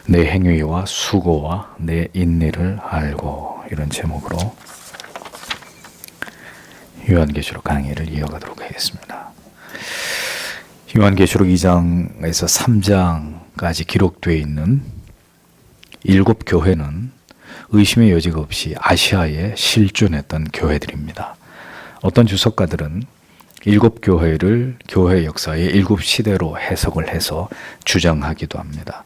내 행위와 수고와 내 인내를 알고, 이런 제목으로 요한계시록 강의를 이어가도록 하겠습니다. 요한계시록 2장에서 3장까지 기록되어 있는 7 교회는 의심의 여지가 없이 아시아에 실존했던 교회들입니다. 어떤 주석가들은 7 교회를 교회 역사의 7 시대로 해석을 해서 주장하기도 합니다.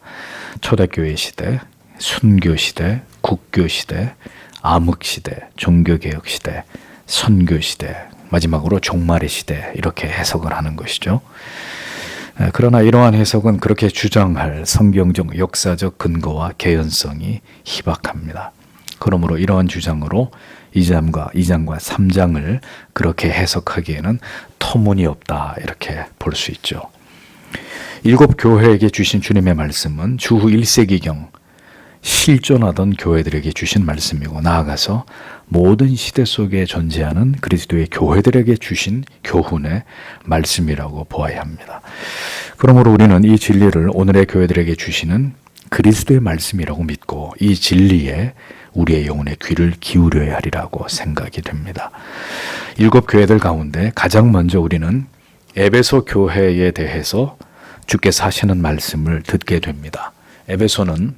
초대교회 시대, 순교 시대, 국교 시대, 암흑 시대, 종교개혁 시대, 선교 시대, 마지막으로 종말의 시대, 이렇게 해석을 하는 것이죠. 그러나 이러한 해석은 그렇게 주장할 성경적 역사적 근거와 개연성이 희박합니다. 그러므로 이러한 주장으로 2장과 3장을 그렇게 해석하기에는 터무니없다, 이렇게 볼 수 있죠. 7 교회에게 주신 주님의 말씀은 주후 1세기경 실존하던 교회들에게 주신 말씀이고, 나아가서 모든 시대 속에 존재하는 그리스도의 교회들에게 주신 교훈의 말씀이라고 보아야 합니다. 그러므로 우리는 이 진리를 오늘의 교회들에게 주시는 그리스도의 말씀이라고 믿고 이 진리에 우리의 영혼의 귀를 기울여야 하리라고 생각이 됩니다. 7 교회들 가운데 가장 먼저 우리는 에베소 교회에 대해서 주께서 하시는 말씀을 듣게 됩니다. 에베소는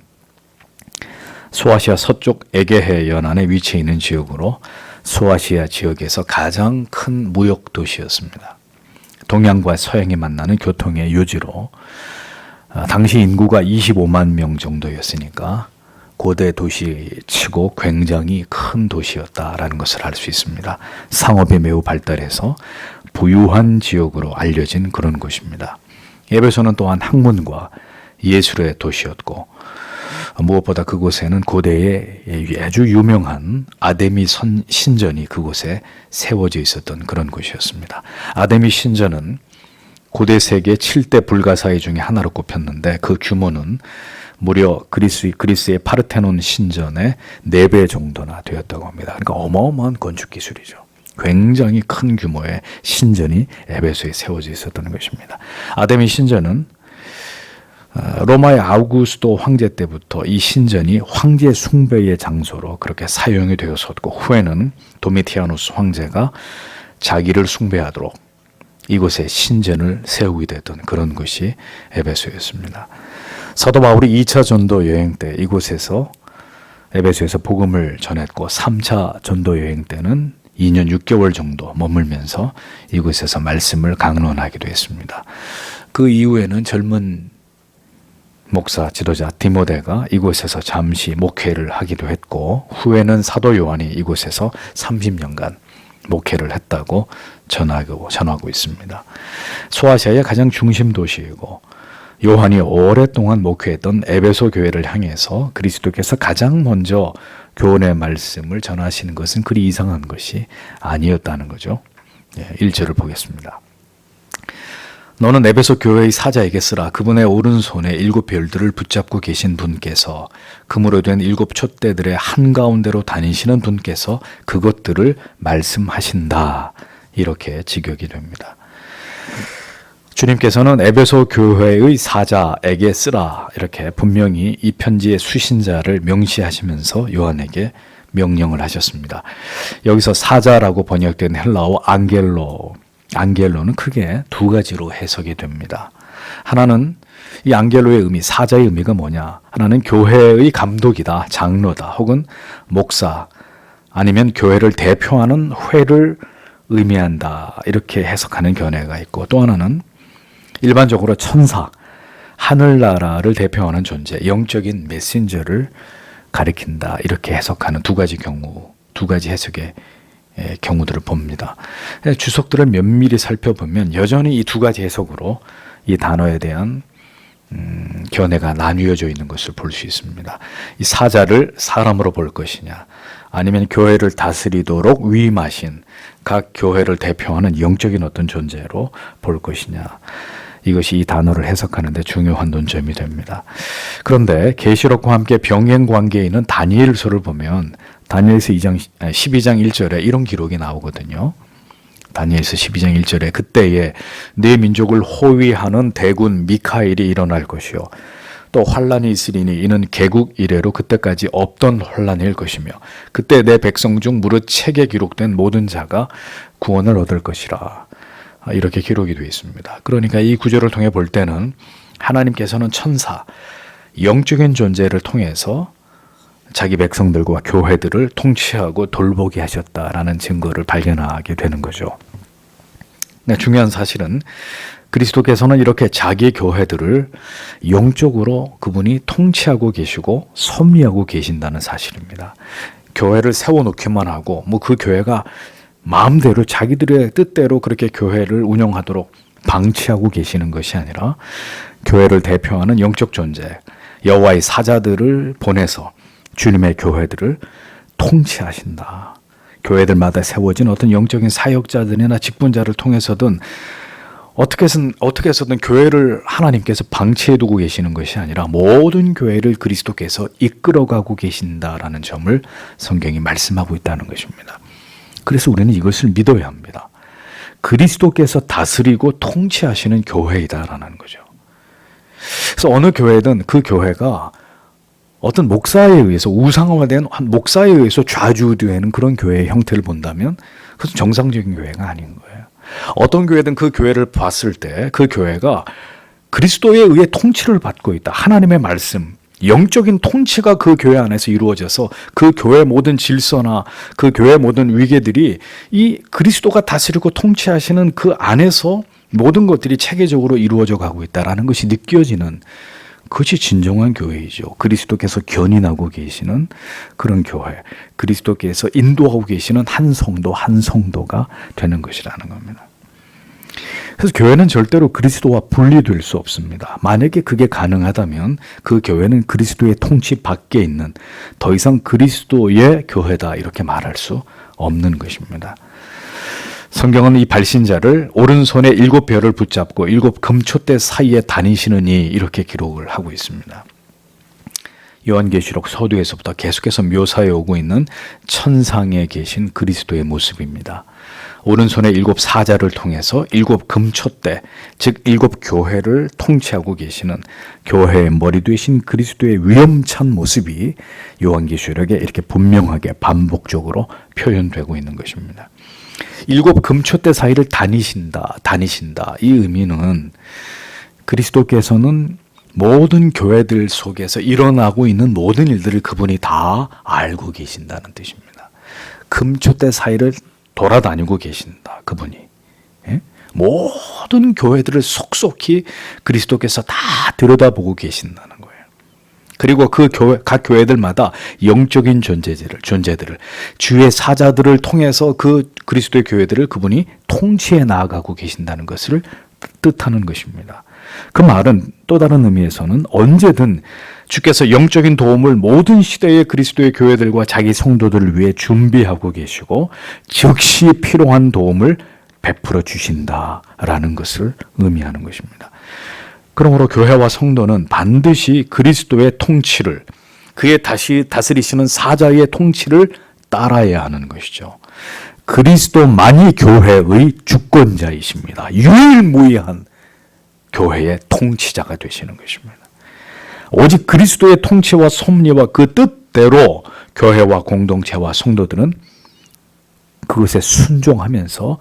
소아시아 서쪽 에게해 연안에 위치해 있는 지역으로 소아시아 지역에서 가장 큰 무역 도시였습니다. 동양과 서양이 만나는 교통의 요지로 당시 인구가 25만 명 정도였으니까 고대 도시치고 굉장히 큰 도시였다라는 것을 알 수 있습니다. 상업이 매우 발달해서 부유한 지역으로 알려진 그런 곳입니다. 에베소는 또한 학문과 예술의 도시였고, 무엇보다 그곳에는 고대의 아주 유명한 아데미 신전이 그곳에 세워져 있었던 그런 곳이었습니다. 아데미 신전은 고대 세계 7대 불가사의 중에 하나로 꼽혔는데 그 규모는 무려 그리스의 파르테논 신전의 4배 정도나 되었다고 합니다. 그러니까 어마어마한 건축 기술이죠. 굉장히 큰 규모의 신전이 에베소에 세워져 있었던 것입니다. 아데미 신전은 로마의 아우구스도 황제 때부터 이 신전이 황제 숭배의 장소로 그렇게 사용이 되었었고, 후에는 도미티아누스 황제가 자기를 숭배하도록 이곳에 신전을 세우게 됐던 그런 곳이 에베소였습니다. 사도 바울이 2차 전도 여행 때 이곳에서 에베소에서 복음을 전했고, 3차 전도 여행 때는 2년 6개월 정도 머물면서 이곳에서 말씀을 강론하기도 했습니다. 그 이후에는 젊은 목사 지도자 디모데가 이곳에서 잠시 목회를 하기도 했고, 후에는 사도 요한이 이곳에서 30년간 목회를 했다고 전하고 있습니다. 소아시아의 가장 중심 도시이고, 요한이 오랫동안 목회했던 에베소 교회를 향해서 그리스도께서 가장 먼저 교훈의 말씀을 전하시는 것은 그리 이상한 것이 아니었다는 거죠. 1절을 보겠습니다. 너는 에베소 교회의 사자에게 쓰라. 그분의 오른손에 7 별들을 붙잡고 계신 분께서, 금으로 된 7 촛대들의 한가운데로 다니시는 분께서 그것들을 말씀하신다. 이렇게 직역이 됩니다. 주님께서는 에베소 교회의 사자에게 쓰라, 이렇게 분명히 이 편지의 수신자를 명시하시면서 요한에게 명령을 하셨습니다. 여기서 사자라고 번역된 헬라어 안겔로는 크게 2가지로 해석이 됩니다. 하나는 이 안겔로의 의미, 사자의 의미가 뭐냐? 하나는 교회의 감독이다, 장로다, 혹은 목사, 아니면 교회를 대표하는 회를 의미한다, 이렇게 해석하는 견해가 있고, 또 하나는 일반적으로 천사, 하늘나라를 대표하는 존재, 영적인 메신저를 가리킨다, 이렇게 해석하는 2가지 해석의 경우들을 봅니다. 주석들을 면밀히 살펴보면 여전히 이 2가지 해석으로 이 단어에 대한 견해가 나뉘어져 있는 것을 볼 수 있습니다. 이 사자를 사람으로 볼 것이냐, 아니면 교회를 다스리도록 위임하신 각 교회를 대표하는 영적인 어떤 존재로 볼 것이냐, 이것이 이 단어를 해석하는 데 중요한 논점이 됩니다. 그런데 계시록과 함께 병행 관계에 있는 다니엘서를 보면 다니엘서 12장 1절에 이런 기록이 나오거든요. 다니엘서 12장 1절에 그때에 네 민족을 호위하는 대군 미카엘이 일어날 것이요 또 환란이 있으리니 이는 개국 이래로 그때까지 없던 환란일 것이며 그때 내 백성 중 무릇 책에 기록된 모든 자가 구원을 얻을 것이라. 이렇게 기록이 되어 있습니다. 그러니까 이 구절을 통해 볼 때는 하나님께서는 천사, 영적인 존재를 통해서 자기 백성들과 교회들을 통치하고 돌보게 하셨다라는 증거를 발견하게 되는 거죠. 중요한 사실은 그리스도께서는 이렇게 자기 교회들을 영적으로 그분이 통치하고 계시고 섭리하고 계신다는 사실입니다. 교회를 세워놓기만 하고 그 교회가 마음대로 자기들의 뜻대로 그렇게 교회를 운영하도록 방치하고 계시는 것이 아니라 교회를 대표하는 영적 존재, 여호와의 사자들을 보내서 주님의 교회들을 통치하신다. 교회들마다 세워진 어떤 영적인 사역자들이나 직분자를 통해서든 어떻게 해서든 교회를 하나님께서 방치해 두고 계시는 것이 아니라 모든 교회를 그리스도께서 이끌어가고 계신다라는 점을 성경이 말씀하고 있다는 것입니다. 그래서 우리는 이것을 믿어야 합니다. 그리스도께서 다스리고 통치하시는 교회이다라는 거죠. 그래서 어느 교회든 그 교회가 어떤 목사에 의해서 우상화된 한 목사에 의해서 좌지우지되는 그런 교회의 형태를 본다면 그것은 정상적인 교회가 아닌 거예요. 어떤 교회든 그 교회를 봤을 때 그 교회가 그리스도에 의해 통치를 받고 있다. 하나님의 말씀, 영적인 통치가 그 교회 안에서 이루어져서 그 교회 모든 질서나 그 교회 모든 위계들이 이 그리스도가 다스리고 통치하시는 그 안에서 모든 것들이 체계적으로 이루어져 가고 있다는 것이 느껴지는 그것이 진정한 교회이죠. 그리스도께서 견인하고 계시는 그런 교회, 그리스도께서 인도하고 계시는 한 성도 한 성도가 되는 것이라는 겁니다. 그래서 교회는 절대로 그리스도와 분리될 수 없습니다. 만약에 그게 가능하다면 그 교회는 그리스도의 통치 밖에 있는 더 이상 그리스도의 교회다 이렇게 말할 수 없는 것입니다. 성경은 이 발신자를 오른손에 7별을 붙잡고 7 금초대 사이에 다니시느니 이렇게 기록을 하고 있습니다. 요한계시록 서두에서부터 계속해서 묘사해 오고 있는 천상에 계신 그리스도의 모습입니다. 오른손에 7 사자를 통해서 7 금초대, 즉 7 교회를 통치하고 계시는 교회의 머리 되신 그리스도의 위엄찬 모습이 요한계시록에 이렇게 분명하게 반복적으로 표현되고 있는 것입니다. 7 금초대 사이를 다니신다. 이 의미는 그리스도께서는 모든 교회들 속에서 일어나고 있는 모든 일들을 그분이 다 알고 계신다는 뜻입니다. 금초대 사이를 돌아다니고 계신다. 그분이. 모든 교회들을 속속히 그리스도께서 다 들여다보고 계신다는 거예요. 그리고 그 교회, 각 교회들마다 영적인 존재들을 주의 사자들을 통해서 그 그리스도의 교회들을 그분이 통치해 나아가고 계신다는 것을 뜻하는 것입니다. 그 말은 또 다른 의미에서는 언제든 주께서 영적인 도움을 모든 시대의 그리스도의 교회들과 자기 성도들을 위해 준비하고 계시고 즉시 필요한 도움을 베풀어 주신다라는 것을 의미하는 것입니다. 그러므로 교회와 성도는 반드시 그리스도의 통치를, 그의 다시 다스리시는 사자의 통치를 따라야 하는 것이죠. 그리스도만이 교회의 주권자이십니다. 유일무이한 교회의 통치자가 되시는 것입니다. 오직 그리스도의 통치와 섭리와 그 뜻대로 교회와 공동체와 성도들은 그것에 순종하면서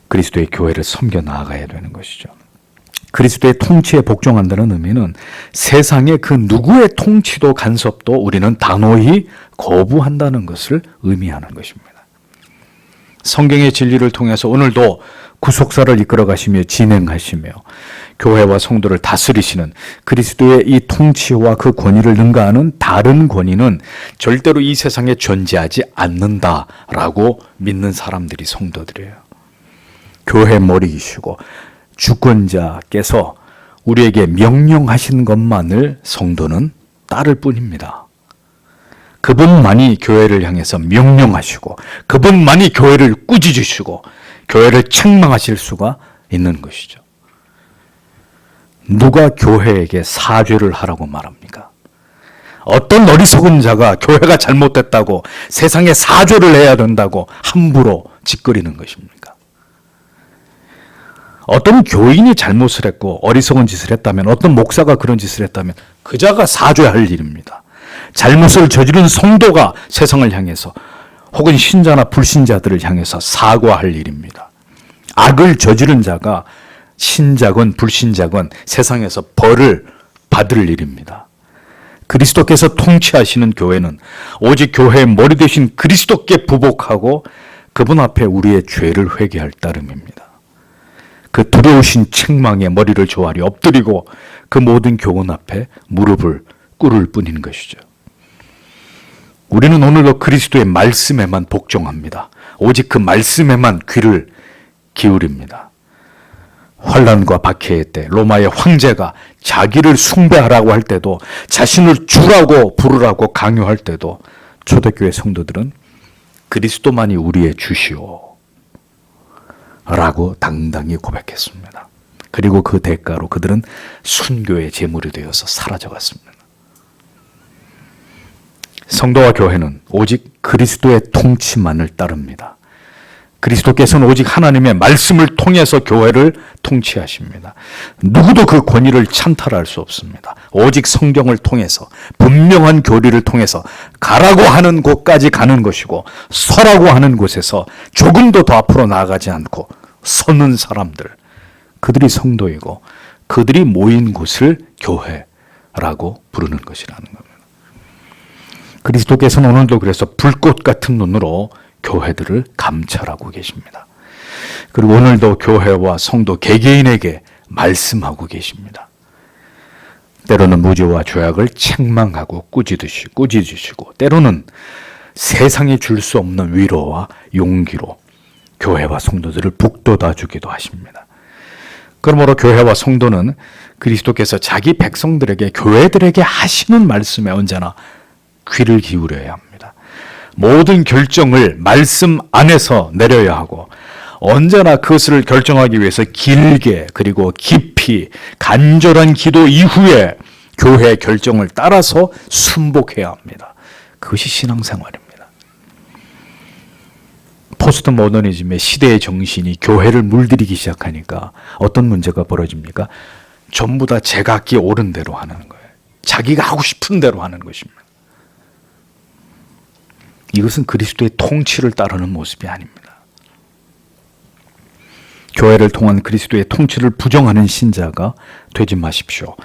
그리스도의 교회를 섬겨 나아가야 되는 것이죠. 그리스도의 통치에 복종한다는 의미는 세상의 그 누구의 통치도 간섭도 우리는 단호히 거부한다는 것을 의미하는 것입니다. 성경의 진리를 통해서 오늘도 구속사를 이끌어 가시며 진행하시며 교회와 성도를 다스리시는 그리스도의 이 통치와 그 권위를 능가하는 다른 권위는 절대로 이 세상에 존재하지 않는다라고 믿는 사람들이 성도들이에요. 교회 머리이시고 주권자께서 우리에게 명령하신 것만을 성도는 따를 뿐입니다. 그분만이 교회를 향해서 명령하시고 그분만이 교회를 꾸짖으시고 교회를 책망하실 수가 있는 것이죠. 누가 교회에게 사죄를 하라고 말합니까? 어떤 어리석은 자가 교회가 잘못됐다고 세상에 사죄를 해야 된다고 함부로 짓거리는 것입니까? 어떤 교인이 잘못을 했고 어리석은 짓을 했다면, 어떤 목사가 그런 짓을 했다면 그자가 사죄할 일입니다. 잘못을 저지른 성도가 세상을 향해서 혹은 신자나 불신자들을 향해서 사과할 일입니다. 악을 저지른 자가 신자건 불신자건 세상에서 벌을 받을 일입니다. 그리스도께서 통치하시는 교회는 오직 교회의 머리 되신 그리스도께 부복하고 그분 앞에 우리의 죄를 회개할 따름입니다. 그 두려우신 책망에 머리를 조아리 엎드리고 그 모든 교훈 앞에 무릎을 꿇을 뿐인 것이죠. 우리는 오늘도 그리스도의 말씀에만 복종합니다. 오직 그 말씀에만 귀를 기울입니다. 환난과 박해의 때 로마의 황제가 자기를 숭배하라고 할 때도, 자신을 주라고 부르라고 강요할 때도 초대교회 성도들은 그리스도만이 우리의 주시오 라고 당당히 고백했습니다. 그리고 그 대가로 그들은 순교의 제물이 되어서 사라져갔습니다. 성도와 교회는 오직 그리스도의 통치만을 따릅니다. 그리스도께서는 오직 하나님의 말씀을 통해서 교회를 통치하십니다. 누구도 그 권위를 찬탈할 수 없습니다. 오직 성경을 통해서, 분명한 교리를 통해서 가라고 하는 곳까지 가는 것이고, 서라고 하는 곳에서 조금도 더 앞으로 나아가지 않고 서는 사람들, 그들이 성도이고 그들이 모인 곳을 교회라고 부르는 것이라는 겁니다. 그리스도께서는 오늘도 그래서 불꽃 같은 눈으로 교회들을 감찰하고 계십니다. 그리고 오늘도 교회와 성도 개개인에게 말씀하고 계십니다. 때로는 무죄와 죄악을 책망하고 꾸짖으시고 때로는 세상이 줄 수 없는 위로와 용기로 교회와 성도들을 북돋아 주기도 하십니다. 그러므로 교회와 성도는 그리스도께서 자기 백성들에게, 교회들에게 하시는 말씀에 언제나 귀를 기울여야 합니다. 모든 결정을 말씀 안에서 내려야 하고, 언제나 그것을 결정하기 위해서 길게 그리고 깊이 간절한 기도 이후에 교회의 결정을 따라서 순복해야 합니다. 그것이 신앙생활입니다. 포스트 모더니즘의 시대의 정신이 교회를 물들이기 시작하니까 어떤 문제가 벌어집니까? 전부 다 제각기 옳은 대로 하는 거예요. 자기가 하고 싶은 대로 하는 것입니다. 이것은 그리스도의 통치를 따르는 모습이 아닙니다. 교회를 통한 그리스도의 통치를 부정하는 신자가 되지 마십시오.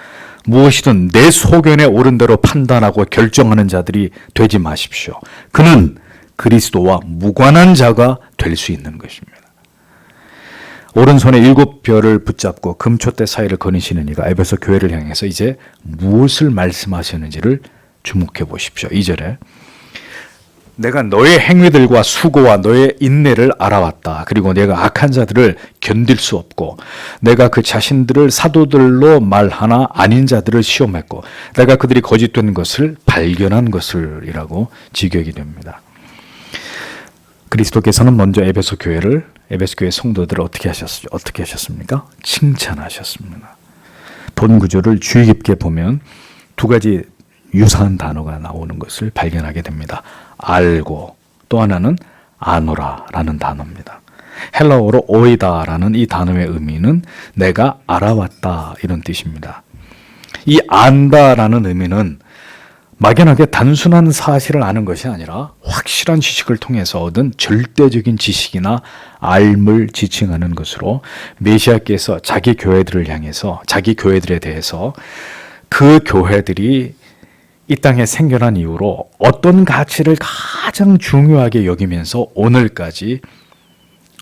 무엇이든 내 소견에 옳은 대로 판단하고 결정하는 자들이 되지 마십시오. 그는 그리스도와 무관한 자가 될 수 있는 것입니다. 오른손에 7별을 붙잡고 금촛대 사이를 거니시는 이가 에베소 교회를 향해서 이제 무엇을 말씀하시는지를 주목해 보십시오. 2절에 내가 너의 행위들과 수고와 너의 인내를 알아왔다. 그리고 내가 악한 자들을 견딜 수 없고 내가 그 자신들을 사도들로 말하나 아닌 자들을 시험했고 내가 그들이 거짓된 것을 발견한 것을이라고 직역이 됩니다. 그리스도께서는 먼저 에베소 교회 성도들을 어떻게 하셨습니까? 칭찬하셨습니다. 본 구조를 주의 깊게 보면 두 가지 유사한 단어가 나오는 것을 발견하게 됩니다. 알고, 또 하나는 아노라라는 단어입니다. 헬라어로 오이다라는 이 단어의 의미는 내가 알아왔다 이런 뜻입니다. 이 안다라는 의미는 막연하게 단순한 사실을 아는 것이 아니라 확실한 지식을 통해서 얻은 절대적인 지식이나 알을 지칭하는 것으로 메시아께서 자기 교회들을 향해서, 자기 교회들에 대해서 그 교회들이 이 땅에 생겨난 이후로 어떤 가치를 가장 중요하게 여기면서 오늘까지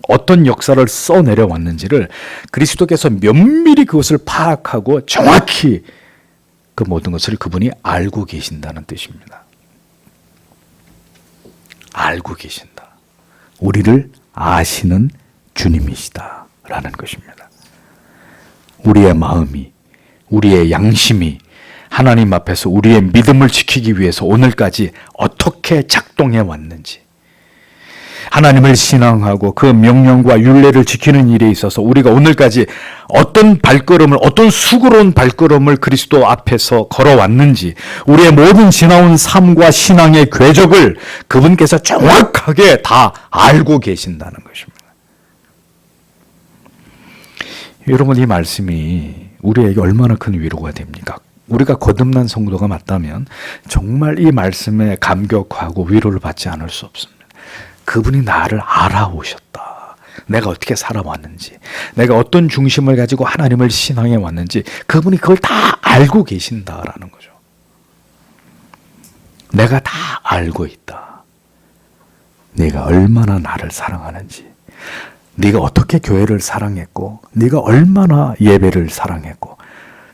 어떤 역사를 써내려왔는지를 그리스도께서 면밀히 그것을 파악하고 정확히 그 모든 것을 그분이 알고 계신다는 뜻입니다. 알고 계신다. 우리를 아시는 주님이시다라는 것입니다. 우리의 마음이, 우리의 양심이 하나님 앞에서 우리의 믿음을 지키기 위해서 오늘까지 어떻게 작동해 왔는지, 하나님을 신앙하고 그 명령과 율례를 지키는 일에 있어서 우리가 오늘까지 어떤 발걸음을, 어떤 수고로운 발걸음을 그리스도 앞에서 걸어왔는지, 우리의 모든 지나온 삶과 신앙의 궤적을 그분께서 정확하게 다 알고 계신다는 것입니다. 여러분, 이 말씀이 우리에게 얼마나 큰 위로가 됩니까? 우리가 거듭난 성도가 맞다면 정말 이 말씀에 감격하고 위로를 받지 않을 수 없습니다. 그분이 나를 알아오셨다. 내가 어떻게 살아왔는지, 내가 어떤 중심을 가지고 하나님을 신앙해 왔는지 그분이 그걸 다 알고 계신다라는 거죠. 내가 다 알고 있다. 네가 얼마나 나를 사랑하는지, 네가 어떻게 교회를 사랑했고, 네가 얼마나 예배를 사랑했고,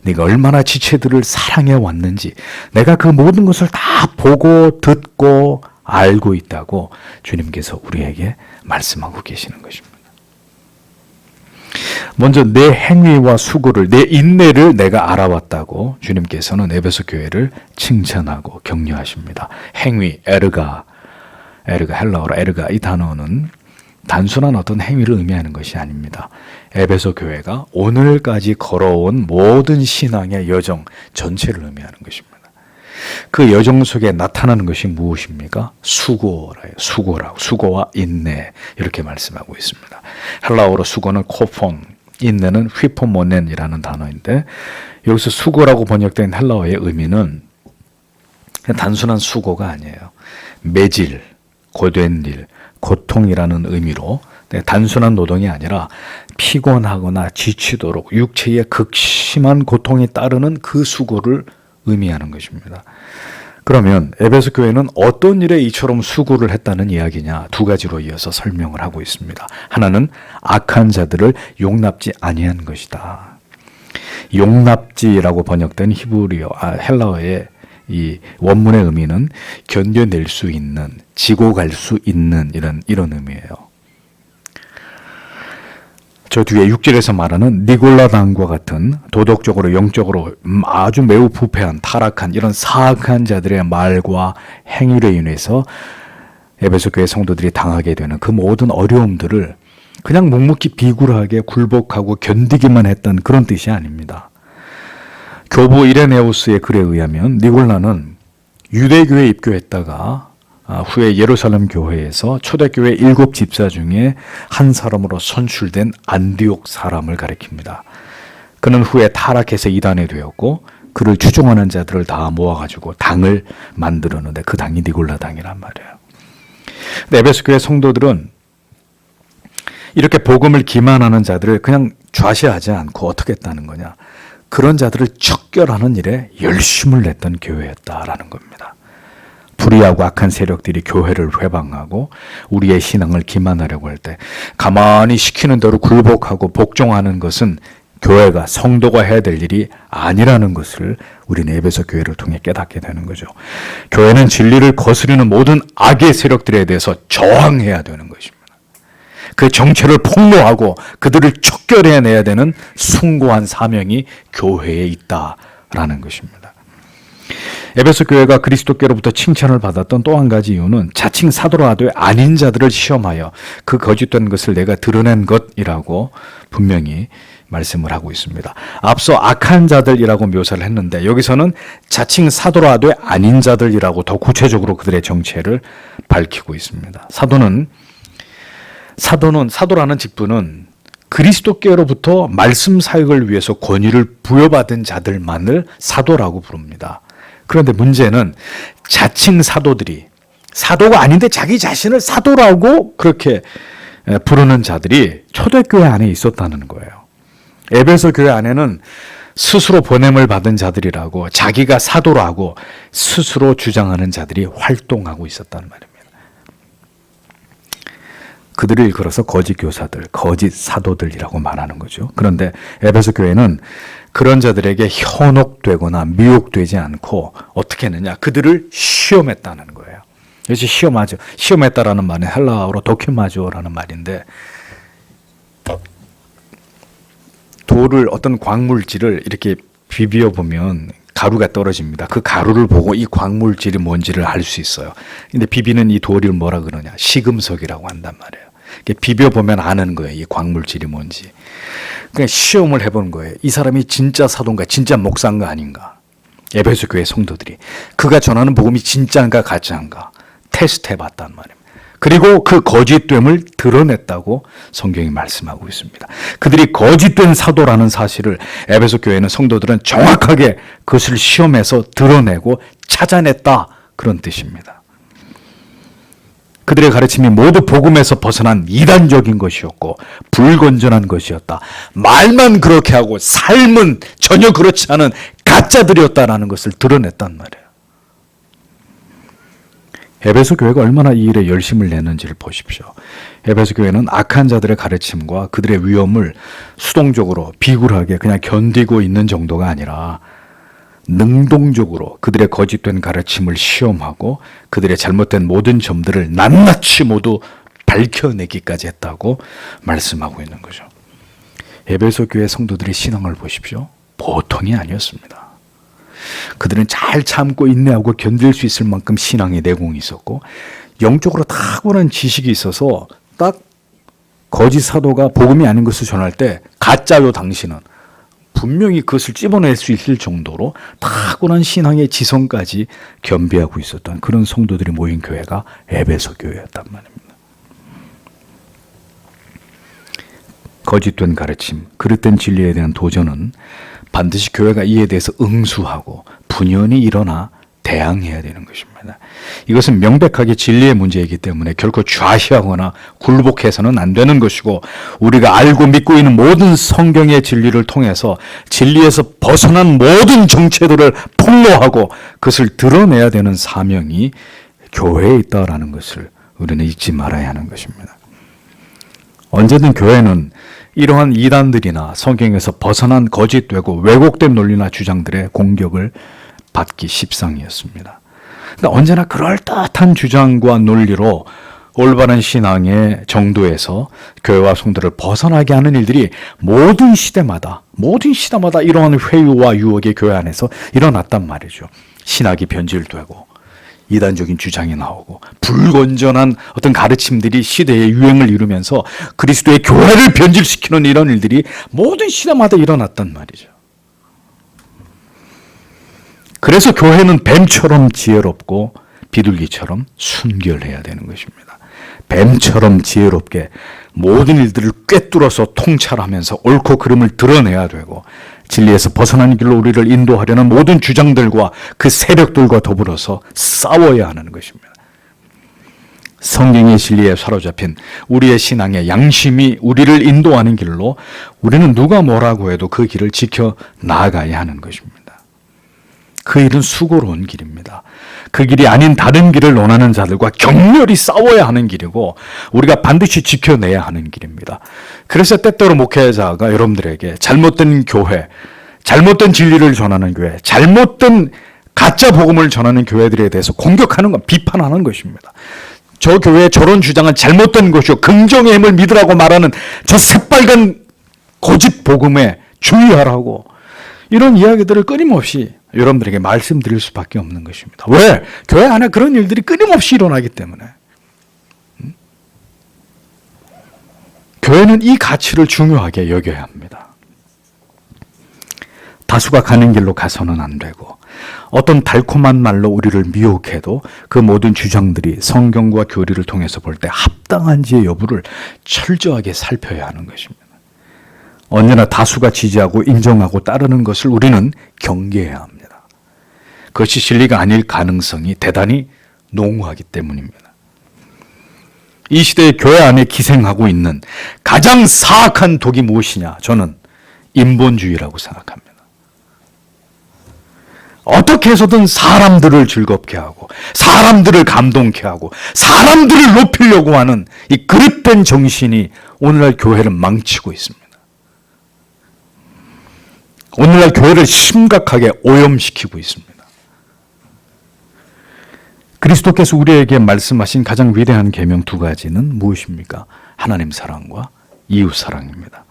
네가 얼마나 지체들을 사랑해 왔는지 내가 그 모든 것을 다 보고 듣고 알고 있다고 주님께서 우리에게 말씀하고 계시는 것입니다. 먼저 내 행위와 수고를, 내 인내를 내가 알아왔다고 주님께서는 에베소 교회를 칭찬하고 격려하십니다. 행위, 에르가 헬라어로 에르가, 이 단어는 단순한 어떤 행위를 의미하는 것이 아닙니다. 에베소 교회가 오늘까지 걸어온 모든 신앙의 여정 전체를 의미하는 것입니다. 그 여정 속에 나타나는 것이 무엇입니까? 수고와 인내, 이렇게 말씀하고 있습니다. 헬라어로 수고는 코폰, 인내는 휘포모넨이라는 단어인데, 여기서 수고라고 번역된 헬라어의 의미는 단순한 수고가 아니에요. 매질, 고된 일, 고통이라는 의미로 단순한 노동이 아니라 피곤하거나 지치도록 육체의 극심한 고통이 따르는 그 수고를 의미하는 것입니다. 그러면 에베소 교회는 어떤 일에 이처럼 수고를 했다는 이야기냐? 두 가지로 이어서 설명을 하고 있습니다. 하나는 악한 자들을 용납지 아니한 것이다. 용납지라고 번역된 헬라어의 이 원문의 의미는 견뎌낼 수 있는, 지고 갈 수 있는 이런 의미예요. 저 뒤에 6절에서 말하는 니골라당과 같은 도덕적으로 영적으로 아주 매우 부패한, 타락한 이런 사악한 자들의 말과 행위로 인해서 에베소 교회 성도들이 당하게 되는 그 모든 어려움들을 그냥 묵묵히 비굴하게 굴복하고 견디기만 했던 그런 뜻이 아닙니다. 교부 이레네우스의 글에 의하면 니골라는 유대교회에 입교했다가 후에 예루살렘 교회에서 초대교회 7 집사 중에 한 사람으로 선출된 안디옥 사람을 가리킵니다. 그는 후에 타락해서 이단이 되었고 그를 추종하는 자들을 다 모아가지고 당을 만들었는데 그 당이 니골라 당이란 말이에요. 근데 에베소 교회 성도들은 이렇게 복음을 기만하는 자들을 그냥 좌시하지 않고 어떻게 했다는 거냐? 그런 자들을 척결하는 일에 열심을 냈던 교회였다라는 겁니다. 불의하고 악한 세력들이 교회를 회방하고 우리의 신앙을 기만하려고 할 때 가만히 시키는 대로 굴복하고 복종하는 것은 교회가, 성도가 해야 될 일이 아니라는 것을 우리는 에베소 교회를 통해 깨닫게 되는 거죠. 교회는 진리를 거스르는 모든 악의 세력들에 대해서 저항해야 되는 것입니다. 그 정체를 폭로하고 그들을 척결해내야 되는 숭고한 사명이 교회에 있다라는 것입니다. 에베소 교회가 그리스도께로부터 칭찬을 받았던 또 한 가지 이유는 자칭 사도라도 아닌 자들을 시험하여 그 거짓된 것을 내가 드러낸 것이라고 분명히 말씀을 하고 있습니다. 앞서 악한 자들이라고 묘사를 했는데 여기서는 자칭 사도라도 아닌 자들이라고 더 구체적으로 그들의 정체를 밝히고 있습니다. 사도라는 직분은 그리스도께로부터 말씀 사역을 위해서 권위를 부여받은 자들만을 사도라고 부릅니다. 그런데 문제는 자칭 사도들이 사도가 아닌데 자기 자신을 사도라고 그렇게 부르는 자들이 초대교회 안에 있었다는 거예요. 에베소 교회 안에는 스스로 보냄을 받은 자들이라고 자기가 사도라고 스스로 주장하는 자들이 활동하고 있었다는 말입니다. 그들을 일컬어서 거짓 교사들, 거짓 사도들이라고 말하는 거죠. 그런데 에베소 교회는 그런 자들에게 현혹되거나 미혹되지 않고 어떻게 했느냐? 그들을 시험했다는 거예요. 그래서 시험했다라는 말은 헬라어로 도키마조라는 말인데 돌을, 어떤 광물질을 이렇게 비벼 보면 가루가 떨어집니다. 그 가루를 보고 이 광물질이 뭔지를 알 수 있어요. 근데 비비는 이 돌을 뭐라 그러냐? 시금석이라고 한단 말이에요. 비벼보면 아는 거예요. 이 광물질이 뭔지. 그냥 시험을 해보는 거예요. 이 사람이 진짜 사도인가, 진짜 목사인가 아닌가. 에베소 교회 성도들이 그가 전하는 복음이 진짜인가 가짜인가 테스트 해봤단 말이에요. 그리고 그 거짓됨을 드러냈다고 성경이 말씀하고 있습니다. 그들이 거짓된 사도라는 사실을 에베소 교회는 성도들은 정확하게 그것을 시험해서 드러내고 찾아냈다, 그런 뜻입니다. 그들의 가르침이 모두 복음에서 벗어난 이단적인 것이었고 불건전한 것이었다. 말만 그렇게 하고 삶은 전혀 그렇지 않은 가짜들이었다라는 것을 드러냈단 말이에요. 에베소 교회가 얼마나 이 일에 열심을 내는지를 보십시오. 에베소 교회는 악한 자들의 가르침과 그들의 위험을 수동적으로 비굴하게 그냥 견디고 있는 정도가 아니라 능동적으로 그들의 거짓된 가르침을 시험하고 그들의 잘못된 모든 점들을 낱낱이 모두 밝혀내기까지 했다고 말씀하고 있는 거죠. 에베소 교회 성도들의 신앙을 보십시오. 보통이 아니었습니다. 그들은 잘 참고 인내하고 견딜 수 있을 만큼 신앙의 내공이 있었고 영적으로 탁월한 지식이 있어서 딱 거짓 사도가 복음이 아닌 것을 전할 때 가짜요 당신은 분명히 그것을 찝어낼 수 있을 정도로 탁월한 신앙의 지성까지 겸비하고 있었던 그런 성도들이 모인 교회가 에베소 교회였단 말입니다. 거짓된 가르침, 그릇된 진리에 대한 도전은 반드시 교회가 이에 대해서 응수하고 분연히 일어나 대항해야 되는 것입니다. 이것은 명백하게 진리의 문제이기 때문에 결코 좌시하거나 굴복해서는 안 되는 것이고 우리가 알고 믿고 있는 모든 성경의 진리를 통해서 진리에서 벗어난 모든 정체들을 폭로하고 그것을 드러내야 되는 사명이 교회에 있다라는 것을 우리는 잊지 말아야 하는 것입니다. 언제든 교회는 이러한 이단들이나 성경에서 벗어난 거짓되고 왜곡된 논리나 주장들의 공격을 받기 십상이었습니다. 그러니까 언제나 그럴듯한 주장과 논리로 올바른 신앙의 정도에서 교회와 성도를 벗어나게 하는 일들이 모든 시대마다 이러한 회유와 유혹이 교회 안에서 일어났단 말이죠. 신학이 변질되고 이단적인 주장이 나오고 불건전한 어떤 가르침들이 시대의 유행을 이루면서 그리스도의 교회를 변질시키는 이런 일들이 모든 시대마다 일어났단 말이죠. 그래서 교회는 뱀처럼 지혜롭고 비둘기처럼 순결해야 되는 것입니다. 뱀처럼 지혜롭게 모든 일들을 꿰뚫어서 통찰하면서 옳고 그름을 드러내야 되고 진리에서 벗어난 길로 우리를 인도하려는 모든 주장들과 그 세력들과 더불어서 싸워야 하는 것입니다. 성경의 진리에 사로잡힌 우리의 신앙의 양심이 우리를 인도하는 길로 우리는 누가 뭐라고 해도 그 길을 지켜 나아가야 하는 것입니다. 그 일은 수고로운 길입니다. 그 길이 아닌 다른 길을 논하는 자들과 격렬히 싸워야 하는 길이고 우리가 반드시 지켜내야 하는 길입니다. 그래서 때때로 목회자가 여러분들에게 잘못된 교회, 잘못된 진리를 전하는 교회, 잘못된 가짜 복음을 전하는 교회들에 대해서 공격하는 것, 비판하는 것입니다. 저 교회의 저런 주장은 잘못된 것이요 긍정의 힘을 믿으라고 말하는 저 새빨간 거짓 복음에 주의하라고 이런 이야기들을 끊임없이 여러분들에게 말씀드릴 수밖에 없는 것입니다. 왜? 교회 안에 그런 일들이 끊임없이 일어나기 때문에. 교회는 이 가치를 중요하게 여겨야 합니다. 다수가 가는 길로 가서는 안 되고 어떤 달콤한 말로 우리를 미혹해도 그 모든 주장들이 성경과 교리를 통해서 볼 때 합당한지의 여부를 철저하게 살펴야 하는 것입니다. 언제나 다수가 지지하고 인정하고 따르는 것을 우리는 경계해야 합니다. 그것이 진리가 아닐 가능성이 대단히 농후하기 때문입니다. 이 시대의 교회 안에 기생하고 있는 가장 사악한 독이 무엇이냐? 저는 인본주의라고 생각합니다. 어떻게 해서든 사람들을 즐겁게 하고 사람들을 감동케 하고 사람들을 높이려고 하는 이 그릇된 정신이 오늘날 교회를 망치고 있습니다. 오늘날 교회를 심각하게 오염시키고 있습니다. 그리스도께서 우리에게 말씀하신 가장 위대한 계명 두 가지는 무엇입니까? 하나님 사랑과 이웃 사랑입니다.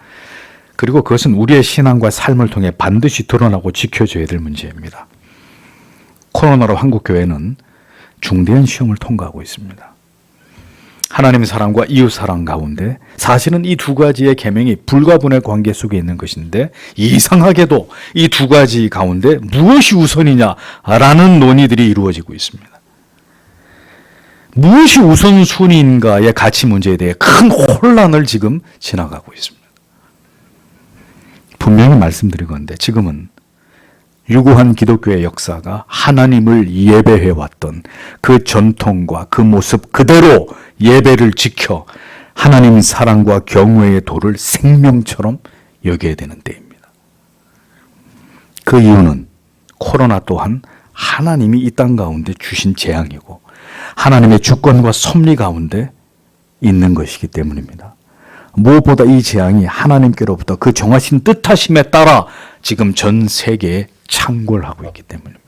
그리고 그것은 우리의 신앙과 삶을 통해 반드시 드러나고 지켜져야 될 문제입니다. 코로나로 한국 교회는 중대한 시험을 통과하고 있습니다. 하나님 사랑과 이웃 사랑 가운데 사실은 이 두 가지의 계명이 불가분의 관계 속에 있는 것인데 이상하게도 이 두 가지 가운데 무엇이 우선이냐라는 논의들이 이루어지고 있습니다. 무엇이 우선순위인가의 가치 문제에 대해 큰 혼란을 지금 지나가고 있습니다. 분명히 말씀드리건대 지금은 유구한 기독교의 역사가 하나님을 예배해왔던 그 전통과 그 모습 그대로 예배를 지켜 하나님 사랑과 경외의 도를 생명처럼 여겨야 되는 때입니다. 그 이유는 코로나 또한 하나님이 이 땅 가운데 주신 재앙이고 하나님의 주권과 섭리 가운데 있는 것이기 때문입니다. 무엇보다 이 재앙이 하나님께로부터 그 정하신 뜻하심에 따라 지금 전 세계에 창궐하고 있기 때문입니다.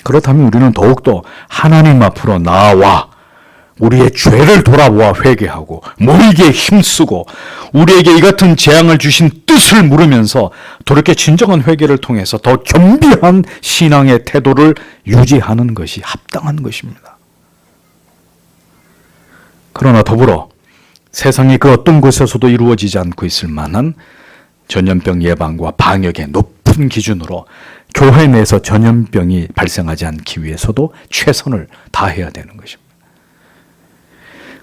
그렇다면 우리는 더욱더 하나님 앞으로 나아와 우리의 죄를 돌아보아 회개하고 모이기에 힘쓰고 우리에게 이 같은 재앙을 주신 뜻을 물으면서 돌이켜 진정한 회개를 통해서 더 겸비한 신앙의 태도를 유지하는 것이 합당한 것입니다. 그러나 더불어 세상의 그 어떤 곳에서도 이루어지지 않고 있을 만한 전염병 예방과 방역의 높은 기준으로 교회 내에서 전염병이 발생하지 않기 위해서도 최선을 다해야 되는 것입니다.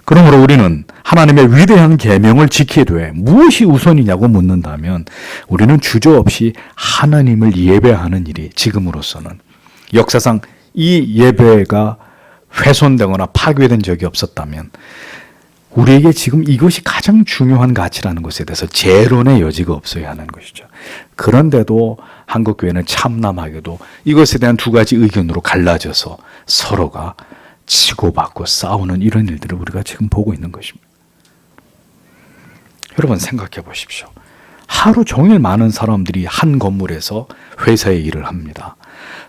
그러므로 우리는 하나님의 위대한 계명을 지키기 위해 무엇이 우선이냐고 묻는다면 우리는 주저없이 하나님을 예배하는 일이 지금으로서는 역사상 이 예배가 훼손되거나 파괴된 적이 없었다면 우리에게 지금 이것이 가장 중요한 가치라는 것에 대해서 재론의 여지가 없어야 하는 것이죠. 그런데도 한국교회는 참남하게도 이것에 대한 두 가지 의견으로 갈라져서 서로가 치고받고 싸우는 이런 일들을 우리가 지금 보고 있는 것입니다. 여러분 생각해 보십시오. 하루 종일 많은 사람들이 한 건물에서 회사에 일을 합니다.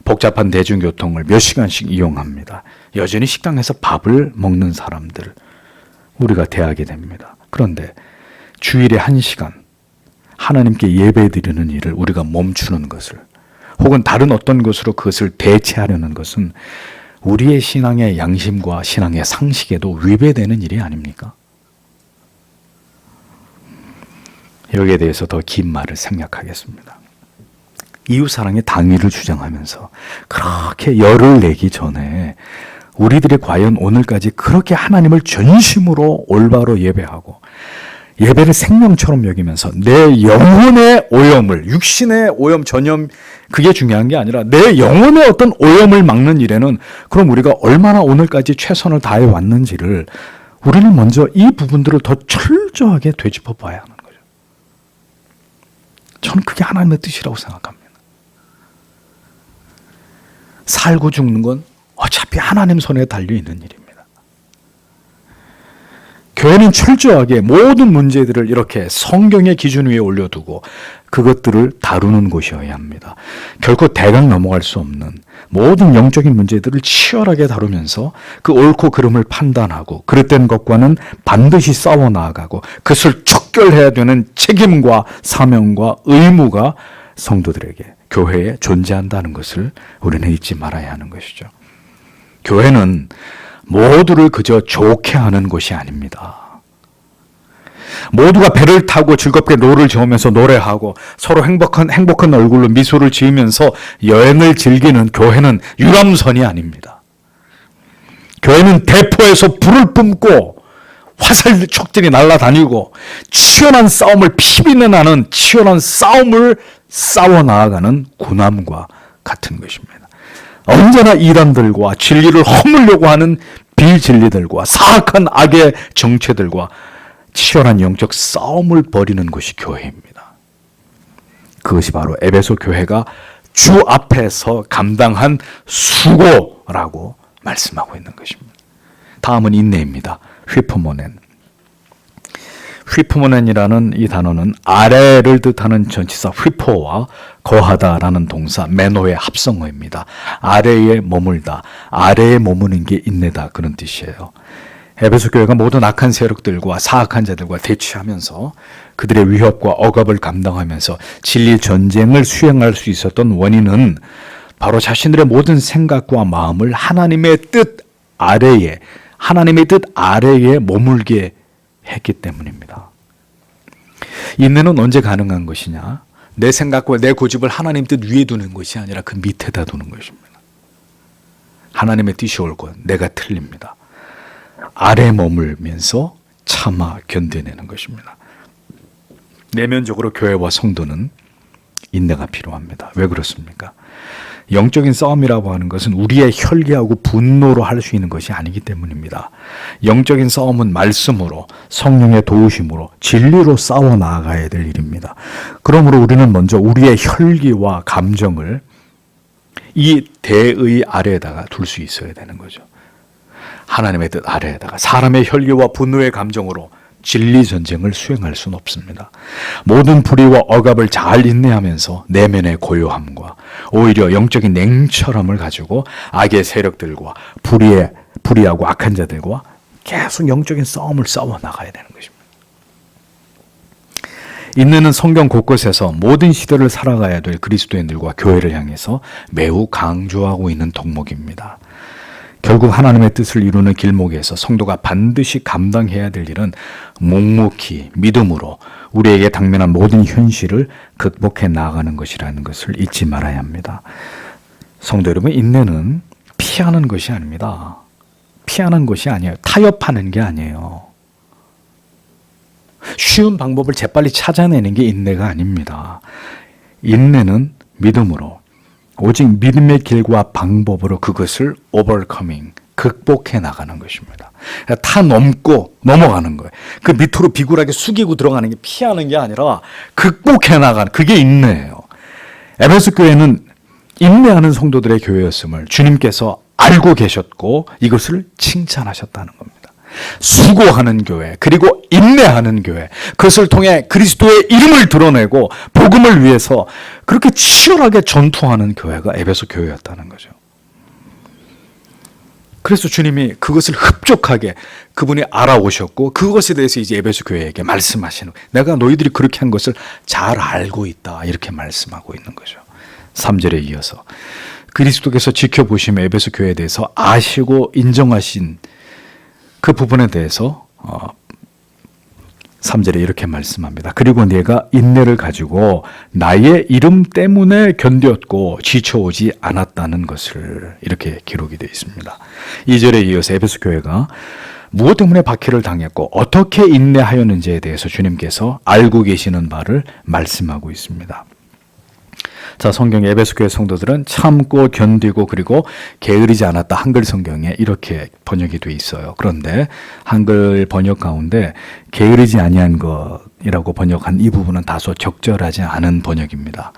복잡한 대중교통을 몇 시간씩 이용합니다. 여전히 식당에서 밥을 먹는 사람들 우리가 대하게 됩니다. 그런데 주일에 1시간 하나님께 예배드리는 일을 우리가 멈추는 것을 혹은 다른 어떤 것으로 그것을 대체하려는 것은 우리의 신앙의 양심과 신앙의 상식에도 위배되는 일이 아닙니까? 여기에 대해서 더 긴 말을 생략하겠습니다. 이웃사랑의 당위를 주장하면서 그렇게 열을 내기 전에 우리들이 과연 오늘까지 그렇게 하나님을 전심으로 올바로 예배하고 예배를 생명처럼 여기면서 내 영혼의 오염을, 육신의 오염 전염 그게 중요한 게 아니라 내 영혼의 어떤 오염을 막는 일에는 그럼 우리가 얼마나 오늘까지 최선을 다해 왔는지를 우리는 먼저 이 부분들을 더 철저하게 되짚어 봐야 하는 거죠. 저는 그게 하나님의 뜻이라고 생각합니다. 살고 죽는 건 어차피 하나님 손에 달려있는 일입니다. 교회는 철저하게 모든 문제들을 이렇게 성경의 기준 위에 올려두고 그것들을 다루는 곳이어야 합니다. 결코 대강 넘어갈 수 없는 모든 영적인 문제들을 치열하게 다루면서 그 옳고 그름을 판단하고 그릇된 것과는 반드시 싸워 나아가고 그것을 척결해야 되는 책임과 사명과 의무가 성도들에게 교회에 존재한다는 것을 우리는 잊지 말아야 하는 것이죠. 교회는 모두를 그저 좋게 하는 곳이 아닙니다. 모두가 배를 타고 즐겁게 노를 저으면서 노래하고 서로 행복한 얼굴로 미소를 지으면서 여행을 즐기는 교회는 유람선이 아닙니다. 교회는 대포에서 불을 뿜고 화살 촉들이 날아다니고 치열한 싸움을 피비는 나는 치열한 싸움을 싸워 나아가는 군함과 같은 것입니다. 언제나 이단들과 진리를 허물려고 하는 비진리들과 사악한 악의 정체들과 치열한 영적 싸움을 벌이는 것이 교회입니다. 그것이 바로 에베소 교회가 주 앞에서 감당한 수고라고 말씀하고 있는 것입니다. 다음은 인내입니다. 휘프모넨. 휘프모넨이라는 이 단어는 아래를 뜻하는 전치사 휘포와 거하다라는 동사 메노의 합성어입니다. 아래에 머물다, 아래에 머무는 게 인내다 그런 뜻이에요. 에베소 교회가 모든 악한 세력들과 사악한 자들과 대치하면서 그들의 위협과 억압을 감당하면서 진리 전쟁을 수행할 수 있었던 원인은 바로 자신들의 모든 생각과 마음을 하나님의 뜻 아래에 머물게 했기 때문입니다. 인내는 언제 가능한 것이냐? 내 생각과 내 고집을 하나님 뜻 위에 두는 것이 아니라 그 밑에다 두는 것입니다. 하나님의 뜻이 옳고 내가 틀립니다. 아래 머물면서 참아 견뎌내는 것입니다. 내면적으로 교회와 성도는 인내가 필요합니다. 왜 그렇습니까? 영적인 싸움이라고 하는 것은 우리의 혈기하고 분노로 할 수 있는 것이 아니기 때문입니다. 영적인 싸움은 말씀으로, 성령의 도우심으로, 진리로 싸워 나아가야 될 일입니다. 그러므로 우리는 먼저 우리의 혈기와 감정을 이 대의 아래에다가 둘 수 있어야 되는 거죠. 하나님의 뜻 아래에다가 사람의 혈기와 분노의 감정으로 진리 전쟁을 수행할 수는 없습니다. 모든 불의와 억압을 잘 인내하면서 내면의 고요함과 오히려 영적인 냉철함을 가지고 악의 세력들과 불의하고 악한 자들과 계속 영적인 싸움을 싸워 나가야 되는 것입니다. 인내는 성경 곳곳에서 모든 시대를 살아가야 될 그리스도인들과 교회를 향해서 매우 강조하고 있는 덕목입니다. 결국 하나님의 뜻을 이루는 길목에서 성도가 반드시 감당해야 될 일은 묵묵히 믿음으로 우리에게 당면한 모든 현실을 극복해 나가는 것이라는 것을 잊지 말아야 합니다. 성도 여러분, 인내는 피하는 것이 아닙니다. 피하는 것이 아니에요. 타협하는 게 아니에요. 쉬운 방법을 재빨리 찾아내는 게 인내가 아닙니다. 인내는 믿음으로 오직 믿음의 길과 방법으로 그것을 overcoming, 극복해 나가는 것입니다. 다 넘고 넘어가는 거예요. 그 밑으로 비굴하게 숙이고 들어가는 게 피하는 게 아니라 극복해 나가는, 그게 인내예요. 에베소 교회는 인내하는 성도들의 교회였음을 주님께서 알고 계셨고 이것을 칭찬하셨다는 겁니다. 수고하는 교회, 그리고 인내하는 교회, 그것을 통해 그리스도의 이름을 드러내고 복음을 위해서 그렇게 치열하게 전투하는 교회가 에베소 교회였다는 거죠. 그래서 주님이 그것을 흡족하게 그분이 알아오셨고 그것에 대해서 이제 에베소 교회에게 말씀하시는 거예요. 내가 너희들이 그렇게 한 것을 잘 알고 있다, 이렇게 말씀하고 있는 거죠. 3절에 이어서 그리스도께서 지켜보시며 에베소 교회에 대해서 아시고 인정하신 그 부분에 대해서 3절에 이렇게 말씀합니다. 그리고 네가 인내를 가지고 나의 이름 때문에 견뎠고 지쳐오지 않았다는 것을, 이렇게 기록이 되어 있습니다. 2절에 이어서 에베소 교회가 무엇 때문에 박해를 당했고 어떻게 인내하였는지에 대해서 주님께서 알고 계시는 바를 말씀하고 있습니다. 자, 성경 에베소 교회 성도들은 참고 견디고 그리고 게으르지 않았다. 한글 성경에 이렇게 번역이 돼 있어요. 그런데 한글 번역 가운데 게으르지 아니한 것이라고 번역한 이 부분은 다소 적절하지 않은 번역입니다.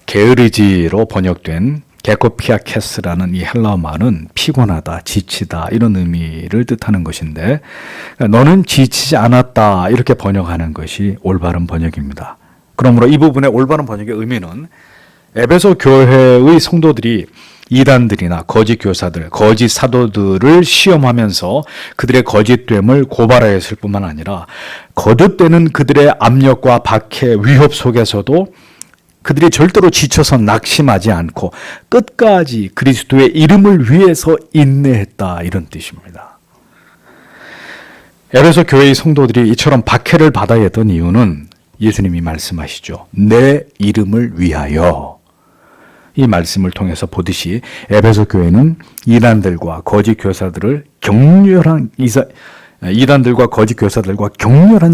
게으르지로 번역된 게코피아케스라는 이 헬라어 말은 피곤하다, 지치다 이런 의미를 뜻하는 것인데 너는 지치지 않았다 이렇게 번역하는 것이 올바른 번역입니다. 그러므로 이 부분의 올바른 번역의 의미는 에베소 교회의 성도들이 이단들이나 거짓 교사들, 거짓 사도들을 시험하면서 그들의 거짓됨을 고발하였을 뿐만 아니라 거듭되는 그들의 압력과 박해, 위협 속에서도 그들이 절대로 지쳐서 낙심하지 않고 끝까지 그리스도의 이름을 위해서 인내했다, 이런 뜻입니다. 에베소 교회의 성도들이 이처럼 박해를 받아야 했던 이유는 예수님이 말씀하시죠. 내 이름을 위하여. 이 말씀을 통해서 보듯이 에베소 교회는 이단들과 거짓 교사들과 격렬한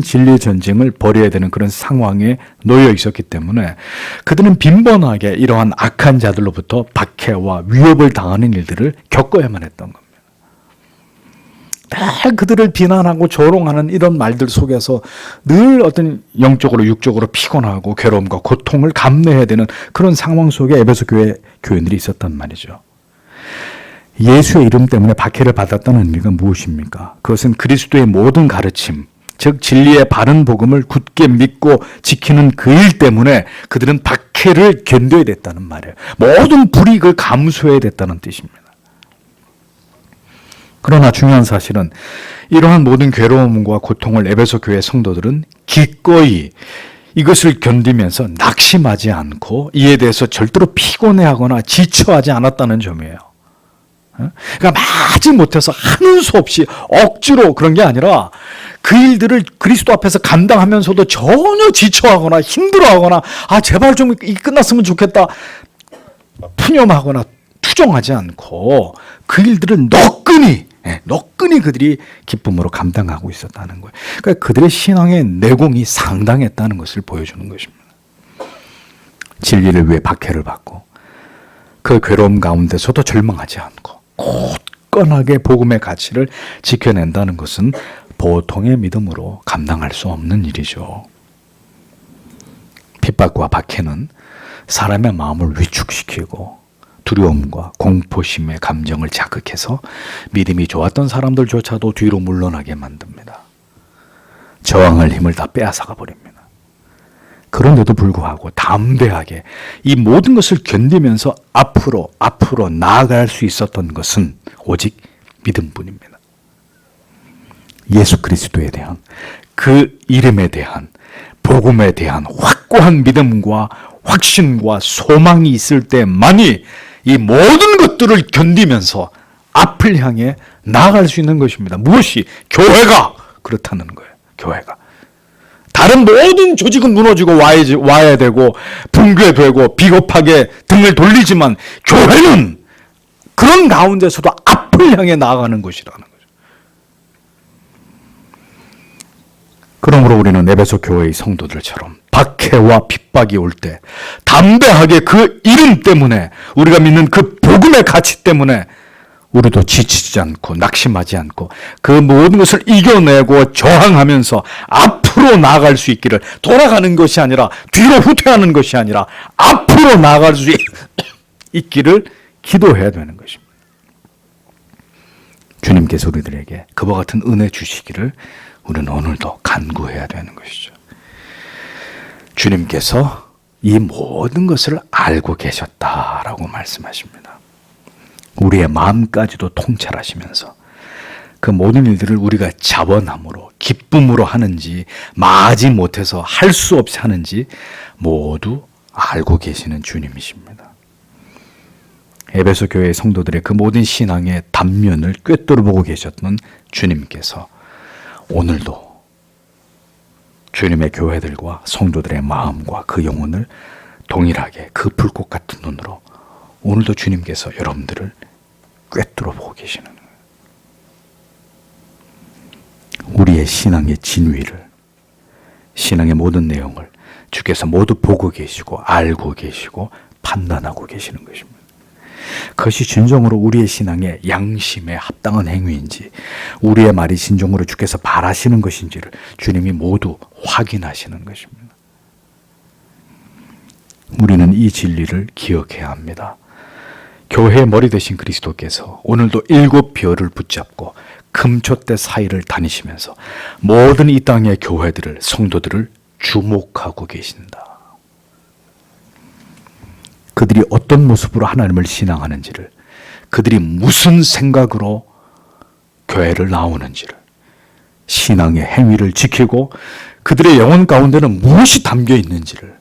진리 전쟁을 벌여야 되는 그런 상황에 놓여 있었기 때문에 그들은 빈번하게 이러한 악한 자들로부터 박해와 위협을 당하는 일들을 겪어야만 했던 겁니다. 늘 그들을 비난하고 조롱하는 이런 말들 속에서 늘 어떤 영적으로 육적으로 피곤하고 괴로움과 고통을 감내해야 되는 그런 상황 속에 에베소 교회 교인들이 있었단 말이죠. 예수의 이름 때문에 박해를 받았다는 의미가 무엇입니까? 그것은 그리스도의 모든 가르침, 즉 진리의 바른 복음을 굳게 믿고 지키는 그 일 때문에 그들은 박해를 견뎌야 됐다는 말이에요. 모든 불이익을 감수해야 됐다는 뜻입니다. 그러나 중요한 사실은 이러한 모든 괴로움과 고통을 에베소 교회 성도들은 기꺼이 이것을 견디면서 낙심하지 않고 이에 대해서 절대로 피곤해하거나 지쳐하지 않았다는 점이에요. 그러니까 마지 못해서 하는 수 없이 억지로 그런 게 아니라 그 일들을 그리스도 앞에서 감당하면서도 전혀 지쳐하거나 힘들어하거나 제발 좀 끝났으면 좋겠다 푸념하거나 추종하지 않고 그 일들을 너끈히 그들이 기쁨으로 감당하고 있었다는 거예요. 그러니까 그들의 신앙의 내공이 상당했다는 것을 보여주는 것입니다. 진리를 위해 박해를 받고 그 괴로움 가운데서도 절망하지 않고 굳건하게 복음의 가치를 지켜낸다는 것은 보통의 믿음으로 감당할 수 없는 일이죠. 핍박과 박해는 사람의 마음을 위축시키고 두려움과 공포심의 감정을 자극해서 믿음이 좋았던 사람들조차도 뒤로 물러나게 만듭니다. 저항할 힘을 다 빼앗아가 버립니다. 그런데도 불구하고 담대하게 이 모든 것을 견디면서 앞으로 나아갈 수 있었던 것은 오직 믿음뿐입니다. 예수 그리스도에 대한, 그 이름에 대한, 복음에 대한 확고한 믿음과 확신과 소망이 있을 때만이 이 모든 것들을 견디면서 앞을 향해 나아갈 수 있는 것입니다. 무엇이? 교회가 그렇다는 거예요. 교회가. 다른 모든 조직은 무너지고 와야 되고 붕괴되고 비겁하게 등을 돌리지만 교회는 그런 가운데서도 앞을 향해 나아가는 것이라는 거죠. 그러므로 우리는 에베소 교회의 성도들처럼 박해와 핍박이 올 때 담대하게 그 이름 때문에, 우리가 믿는 그 복음의 가치 때문에 우리도 지치지 않고 낙심하지 않고 그 모든 것을 이겨내고 저항하면서 앞으로 나아갈 수 있기를, 돌아가는 것이 아니라 뒤로 후퇴하는 것이 아니라 앞으로 나아갈 수 있기를 기도해야 되는 것입니다. 주님께서 우리들에게 그와 같은 은혜 주시기를 우리는 오늘도 간구해야 되는 것이죠. 주님께서 이 모든 것을 알고 계셨다라고 말씀하십니다. 우리의 마음까지도 통찰하시면서 그 모든 일들을 우리가 자원함으로 기쁨으로 하는지 마지 못해서 할 수 없이 하는지 모두 알고 계시는 주님이십니다. 에베소 교회의 성도들의 그 모든 신앙의 단면을 꿰뚫어 보고 계셨던 주님께서 오늘도 주님의 교회들과 성도들의 마음과 그 영혼을 동일하게 그 불꽃 같은 눈으로 오늘도 주님께서 여러분들을 꿰뚫어 보고 계시는 거예요. 우리의 신앙의 진위를, 신앙의 모든 내용을 주께서 모두 보고 계시고 알고 계시고 판단하고 계시는 것입니다. 그것이 진정으로 우리의 신앙의 양심에 합당한 행위인지, 우리의 말이 진정으로 주께서 바라시는 것인지를 주님이 모두 확인하시는 것입니다. 우리는 이 진리를 기억해야 합니다. 교회의 머리 되신 그리스도께서 오늘도 7별을 붙잡고 금초대 사이를 다니시면서 모든 이 땅의 교회들을, 성도들을 주목하고 계신다. 그들이 어떤 모습으로 하나님을 신앙하는지를, 그들이 무슨 생각으로 교회를 나오는지를, 신앙의 행위를 지키고 그들의 영혼 가운데는 무엇이 담겨 있는지를,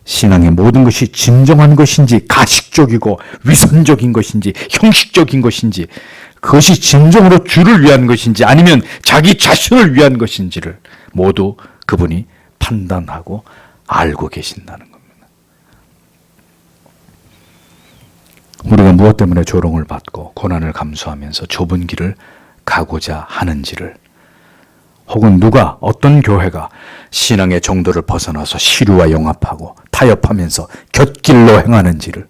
신앙의 모든 것이 진정한 것인지 가식적이고 위선적인 것인지 형식적인 것인지, 그것이 진정으로 주를 위한 것인지 아니면 자기 자신을 위한 것인지를 모두 그분이 판단하고 알고 계신다는 겁니다. 우리가 무엇 때문에 조롱을 받고 고난을 감수하면서 좁은 길을 가고자 하는지를, 혹은 누가, 어떤 교회가 신앙의 정도를 벗어나서 시류와 영합하고 타협하면서 곁길로 행하는지를,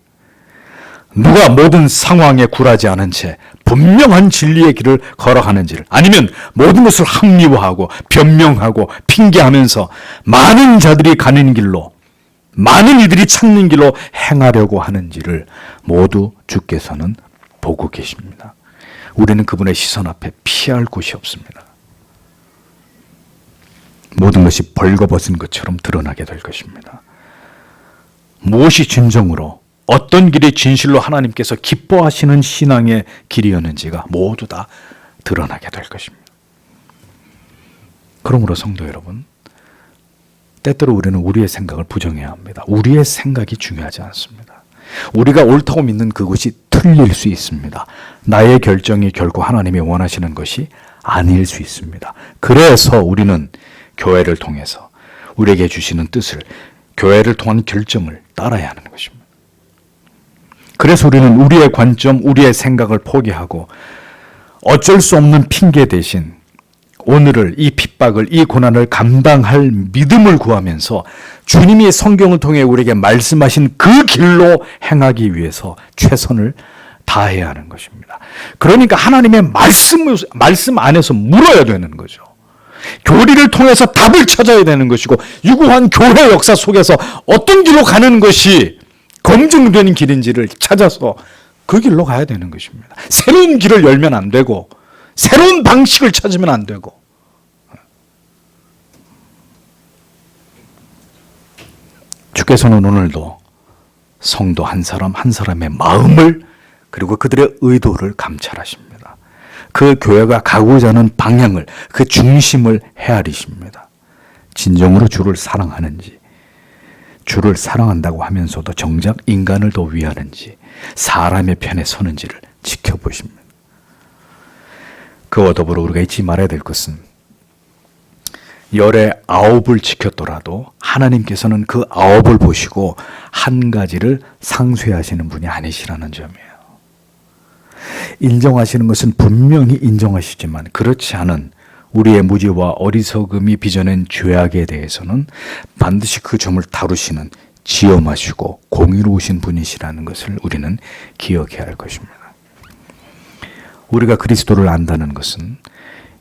누가 모든 상황에 굴하지 않은 채 분명한 진리의 길을 걸어가는지를, 아니면 모든 것을 합리화하고 변명하고 핑계하면서 많은 자들이 가는 길로, 많은 이들이 찾는 길로 행하려고 하는지를 모두 주께서는 보고 계십니다. 우리는 그분의 시선 앞에 피할 곳이 없습니다. 모든 것이 벌거벗은 것처럼 드러나게 될 것입니다. 무엇이 진정으로, 어떤 길이 진실로 하나님께서 기뻐하시는 신앙의 길이었는지가 모두 다 드러나게 될 것입니다. 그러므로 성도 여러분, 때때로 우리는 우리의 생각을 부정해야 합니다. 우리의 생각이 중요하지 않습니다. 우리가 옳다고 믿는 그것이 틀릴 수 있습니다. 나의 결정이 결코 하나님이 원하시는 것이 아닐 수 있습니다. 그래서 우리는 교회를 통해서 우리에게 주시는 뜻을, 교회를 통한 결정을 따라야 하는 것입니다. 그래서 우리는 우리의 관점, 우리의 생각을 포기하고 어쩔 수 없는 핑계 대신 오늘을, 이 핍박을, 이 고난을 감당할 믿음을 구하면서 주님이 성경을 통해 우리에게 말씀하신 그 길로 행하기 위해서 최선을 다해야 하는 것입니다. 그러니까 하나님의 말씀 안에서 물어야 되는 거죠. 교리를 통해서 답을 찾아야 되는 것이고, 유구한 교회 역사 속에서 어떤 길로 가는 것이 검증된 길인지를 찾아서 그 길로 가야 되는 것입니다. 새로운 길을 열면 안 되고, 새로운 방식을 찾으면 안 되고. 주께서는 오늘도 성도 한 사람 한 사람의 마음을, 그리고 그들의 의도를 감찰하십니다. 그 교회가 가고자 하는 방향을, 그 중심을 헤아리십니다. 진정으로 주를 사랑하는지, 주를 사랑한다고 하면서도 정작 인간을 더 위하는지, 사람의 편에 서는지를 지켜보십니다. 그와 더불어 우리가 잊지 말아야 될 것은, 열의 9을 지켰더라도 하나님께서는 그 9을 보시고 한 가지를 상쇄하시는 분이 아니시라는 점이에요. 인정하시는 것은 분명히 인정하시지만, 그렇지 않은 우리의 무지와 어리석음이 빚어낸 죄악에 대해서는 반드시 그 점을 다루시는 지엄하시고 공의로우신 분이시라는 것을 우리는 기억해야 할 것입니다. 우리가 그리스도를 안다는 것은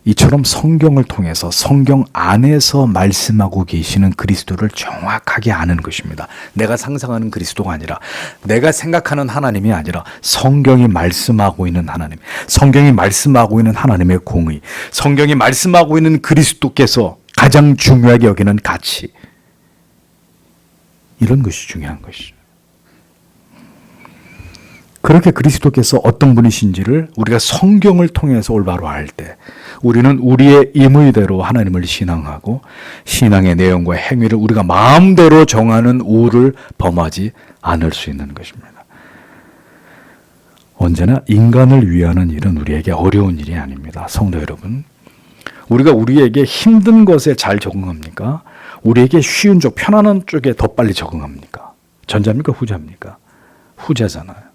이처럼 성경을 통해서 성경 안에서 말씀하고 계시는 그리스도를 정확하게 아는 것입니다. 내가 상상하는 그리스도가 아니라, 내가 생각하는 하나님이 아니라 성경이 말씀하고 있는 하나님, 성경이 말씀하고 있는 하나님의 공의, 성경이 말씀하고 있는 그리스도께서 가장 중요하게 여기는 가치, 이런 것이 중요한 것이죠. 그렇게 그리스도께서 어떤 분이신지를 우리가 성경을 통해서 올바로 알 때, 우리는 우리의 임의대로 하나님을 신앙하고 신앙의 내용과 행위를 우리가 마음대로 정하는 우를 범하지 않을 수 있는 것입니다. 언제나 인간을 위하는 일은 우리에게 어려운 일이 아닙니다. 성도 여러분, 우리가 우리에게 힘든 것에 잘 적응합니까? 우리에게 쉬운 쪽, 편안한 쪽에 더 빨리 적응합니까? 전자입니까? 후자입니까? 후자잖아요.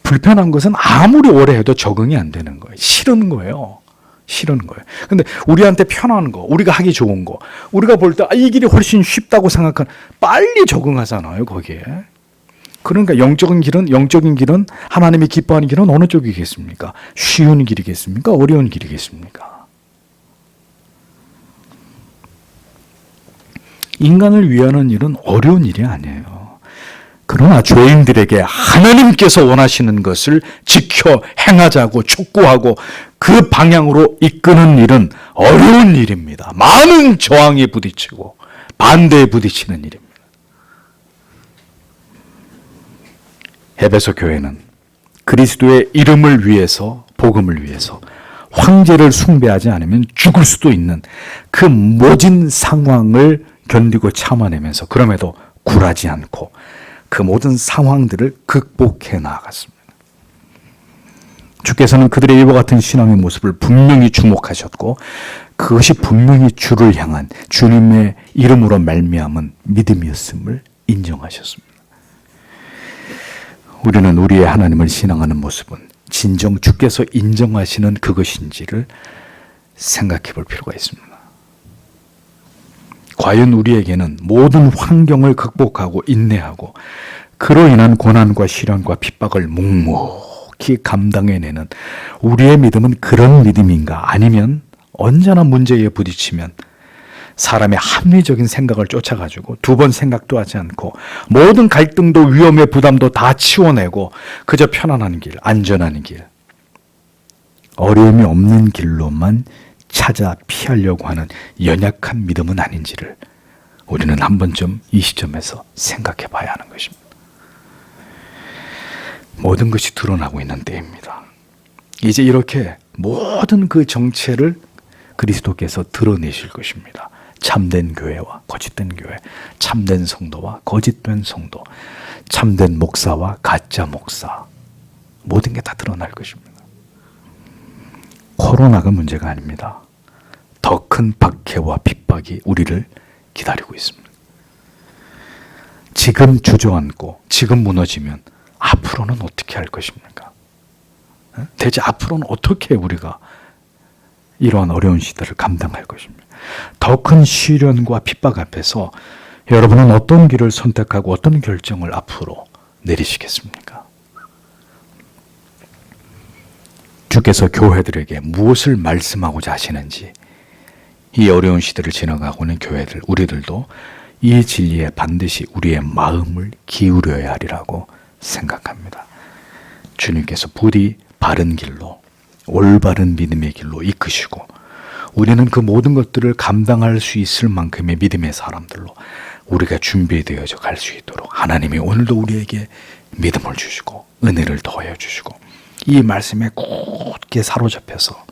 불편한 것은 아무리 오래 해도 적응이 안 되는 거예요. 싫은 거예요. 싫은 거예요. 근데 우리한테 편한 거, 우리가 하기 좋은 거, 우리가 볼 때 이 길이 훨씬 쉽다고 생각하는, 빨리 적응하잖아요, 거기에. 그러니까 영적인 길은 하나님이 기뻐하는 길은 어느 쪽이겠습니까? 쉬운 길이겠습니까? 어려운 길이겠습니까? 인간을 위하는 일은 어려운 일이 아니에요. 그러나 죄인들에게 하나님께서 원하시는 것을 지켜 행하자고 촉구하고 그 방향으로 이끄는 일은 어려운 일입니다. 많은 저항에 부딪히고 반대에 부딪히는 일입니다. 에베소 교회는 그리스도의 이름을 위해서, 복음을 위해서 황제를 숭배하지 않으면 죽을 수도 있는 그 모진 상황을 견디고 참아내면서, 그럼에도 굴하지 않고 그 모든 상황들을 극복해 나아갔습니다. 주께서는 그들의 이와 같은 신앙의 모습을 분명히 주목하셨고, 그것이 분명히 주를 향한 주님의 이름으로 말미암은 믿음이었음을 인정하셨습니다. 우리는 우리의 하나님을 신앙하는 모습은 진정 주께서 인정하시는 그것인지를 생각해 볼 필요가 있습니다. 과연 우리에게는 모든 환경을 극복하고 인내하고 그로 인한 고난과 시련과 핍박을 묵묵히 감당해내는 우리의 믿음은 그런 믿음인가? 아니면 언제나 문제에 부딪히면 사람의 합리적인 생각을 쫓아가지고 두 번 생각도 하지 않고 모든 갈등도 위험의 부담도 다 치워내고 그저 편안한 길, 안전한 길, 어려움이 없는 길로만 찾아 피하려고 하는 연약한 믿음은 아닌지를 우리는 한 번쯤 이 시점에서 생각해 봐야 하는 것입니다. 모든 것이 드러나고 있는 때입니다. 이제 이렇게 모든 그 정체를 그리스도께서 드러내실 것입니다. 참된 교회와 거짓된 교회, 참된 성도와 거짓된 성도, 참된 목사와 가짜 목사, 모든 게 다 드러날 것입니다. 코로나가 문제가 아닙니다. 더 큰 박해와 핍박이 우리를 기다리고 있습니다. 지금 주저앉고 지금 무너지면 앞으로는 어떻게 할 것입니까? 대체 앞으로는 어떻게 우리가 이러한 어려운 시대를 감당할 것입니까? 더 큰 시련과 핍박 앞에서 여러분은 어떤 길을 선택하고 어떤 결정을 앞으로 내리시겠습니까? 주께서 교회들에게 무엇을 말씀하고자 하시는지, 이 어려운 시대를 지나가고 있는 교회들, 우리들도 이 진리에 반드시 우리의 마음을 기울여야 하리라고 생각합니다. 주님께서 부디 바른 길로, 올바른 믿음의 길로 이끄시고, 우리는 그 모든 것들을 감당할 수 있을 만큼의 믿음의 사람들로 우리가 준비되어져 갈 수 있도록 하나님이 오늘도 우리에게 믿음을 주시고 은혜를 더하여 주시고, 이 말씀에 굳게 사로잡혀서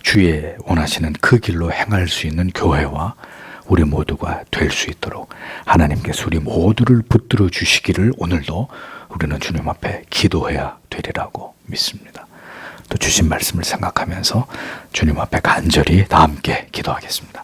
주의 원하시는 그 길로 행할 수 있는 교회와 우리 모두가 될 수 있도록 하나님께서 우리 모두를 붙들어 주시기를 오늘도 우리는 주님 앞에 기도해야 되리라고 믿습니다. 또 주신 말씀을 생각하면서 주님 앞에 간절히 다 함께 기도하겠습니다.